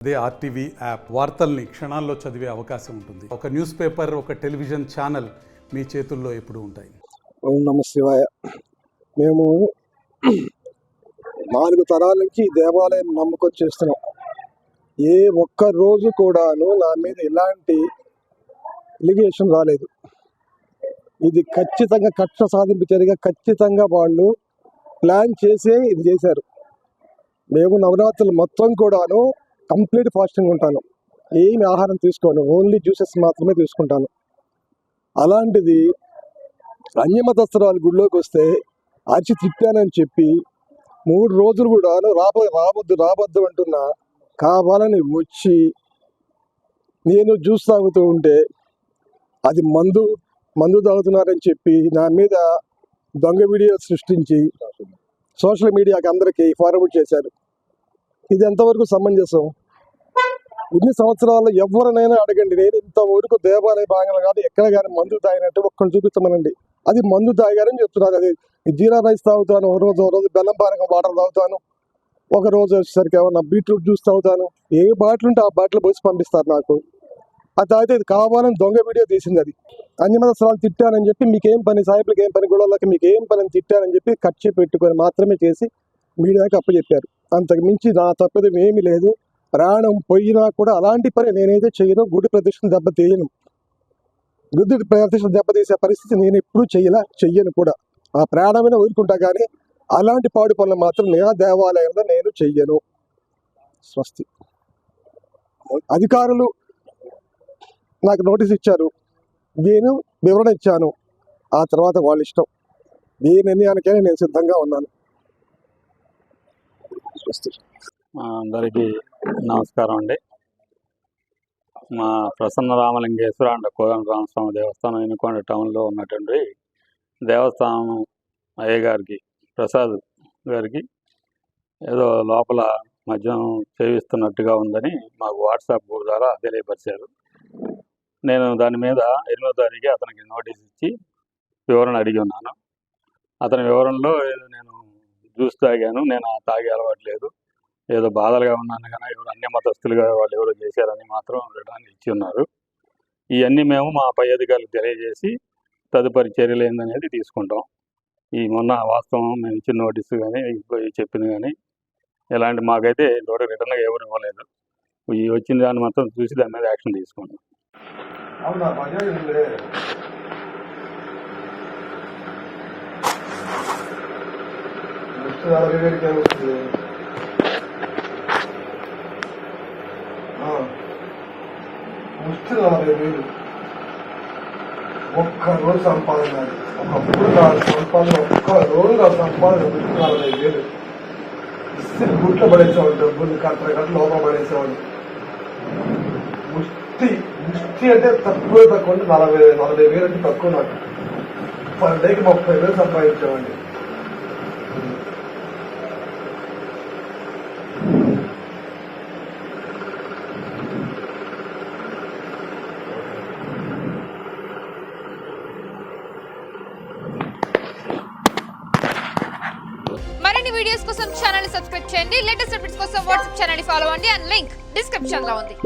అదే RTV app వార్తల్ని క్షణాల్లో చదివే అవకాశం ఉంటుంది. ఒక న్యూస్ పేపర్, ఒక టెలివిజన్ ఛానల్ మీ చేతుల్లో ఎప్పుడూ ఉంటాయి. ఓం నమ శివాయ. మేము 4 తరాల నుంచి ఈ దేవాలయం నమ్ముకొని చేస్తున్నాం. ఏ ఒక్క రోజు కూడాను నా మీద ఎలాంటి ఎలిగేషన్ రాలేదు. ఇది ఖచ్చితంగా కక్ష సాధింపు చర్యగా ఖచ్చితంగా వాళ్ళు ప్లాన్ చేసే ఇది చేశారు. మేము నవరాత్రులు మొత్తం కూడాను కంప్లీట్ ఫాస్టింగ్ ఉంటాను. ఏమి ఆహారం తీసుకోను, ఓన్లీ జ్యూసెస్ మాత్రమే తీసుకుంటాను. అలాంటిది అన్యమతస్థురాలు గుడిలోకి వస్తే అరిచి తిప్పానని చెప్పి 3 రోజులు కూడా రావద్దు అంటున్నా కావాలని వచ్చి నేను జ్యూస్ తాగుతూ ఉంటే అది మందు తాగుతున్నారని చెప్పి నా మీద దొంగ వీడియో సృష్టించి సోషల్ మీడియాకి అందరికీ ఫార్వర్డ్ చేశారు. ఇది ఎంతవరకు సమంజసం? ఇన్ని సంవత్సరాలు ఎవరినైనా అడగండి, నేను ఇంతవరకు దేవాలయ భాగంలో కానీ ఎక్కడ కానీ మందు తాగినట్టు ఒక్కడిని చూపించమనండి. అది మందు తాగారని చెప్తున్నారు. అది జీరా రైస్ తాగుతాను, ఒక రోజు బెల్లం పానకం వాటర్ తాగుతాను, ఒక రోజు వచ్చేసరికి ఏమన్నా బీట్రూట్ జ్యూస్ తాగుతాను. ఏ బాటిల్ ఉంటే ఆ బాటిల్ పోసి పంపిస్తారు నాకు. అది తాగితే ఇది కావాలని దొంగ వీడియో తీసింది. అది అన్యమతస్థురాలు తిట్టానని చెప్పి మీకేం పని, సాయిపులకి ఏం పని, గొడవలకి మీకు ఏం పని అని తిట్టానని చెప్పి ఖర్చు పెట్టుకొని మాత్రమే చేసి మీడియాకి అప్పచెప్పారు. అంతకు మించి నా తప్పేది ఏమీ లేదు. ప్రాణం పోయినా కూడా అలాంటి పని నేనైతే చేయను. గుడి ప్రతిష్టను దెబ్బతీయను. గుడి ప్రతిష్టను దెబ్బతీసే పరిస్థితి నేను ఎప్పుడూ చెయ్యను కూడా. ఆ ప్రాణమైన వదులుకుంటా కానీ అలాంటి పాడు పనులు మాత్రం నా దేవాలయంలో నేను చెయ్యను. స్వస్తి. అధికారులు నాకు నోటీస్ ఇచ్చారు, నేను వివరణ ఇచ్చాను. ఆ తర్వాత వాళ్ళ ఇష్టం. ఏ నిర్ణయానికైనా నేను సిద్ధంగా ఉన్నాను. స్వస్తి. అందరికీ నమస్కారం అండి. మా ప్రసన్న రామలింగేశ్వర అండ్ కోదండరామస్వామి దేవస్థానం ఎన్నుకొండ టౌన్లో ఉన్నటువంటి దేవస్థానం అయ్యగారికి, ప్రసాద్ గారికి ఏదో లోపల మద్యం సేవిస్తున్నట్టుగా ఉందని మాకు వాట్సాప్ ద్వారా తెలియపరిచారు. నేను దాని మీద 8వ తారీఖు అతనికి నోటీస్ ఇచ్చి వివరణ అడిగి ఉన్నాను. అతని వివరణలో నేను జ్యూస్ తాగాను, నేను తాగే అలవాట్లేదు, ఏదో బాధలుగా ఉన్నాను కానీ ఎవరు అన్యమతస్థులుగా వాళ్ళు ఎవరో చేశారని మాత్రం రిటర్న్ ఇచ్చి ఉన్నారు. ఇవన్నీ మేము మా పై అధికారులకు తెలియజేసి తదుపరి చర్యలు ఏందనేది తీసుకుంటాం. ఈ మొన్న వాస్తవం మేము ఇచ్చిన నోటీసు కానీ చెప్పింది కానీ ఎలాంటి మాకైతే ఇంతవరకు రిటర్న్గా ఎవరు ఇవ్వలేదు. ఈ వచ్చిన దాన్ని మాత్రం చూసి దాని మీద యాక్షన్ తీసుకుంటాం. ఒక్క రోజు సంపాదన, ఒకప్పుడు సంపాదన, ఒక్క రోజు సంపాదన 45,000 ఇస్తే గుట్లో పడేసేవాడు. డబ్బులు కట్ట లోపల పడేసేవాడు. ముష్టి అంటే తక్కువ అంటే 40,000 అంటే తక్కువ. నాకు పర్ డేకి 30,000 సంపాదించేవాడిని. మరిన్ని వీడియోస్ కోసం ఛానల్ ని సబ్స్క్రైబ్ చేయండి. లేటెస్ట్ అప్డేట్స్ కోసం వాట్సాప్ ఛానల్ ని ఫాలో అవ్వండి. అండ్ లింక్ డిస్క్రిప్షన్ లో ఉంది.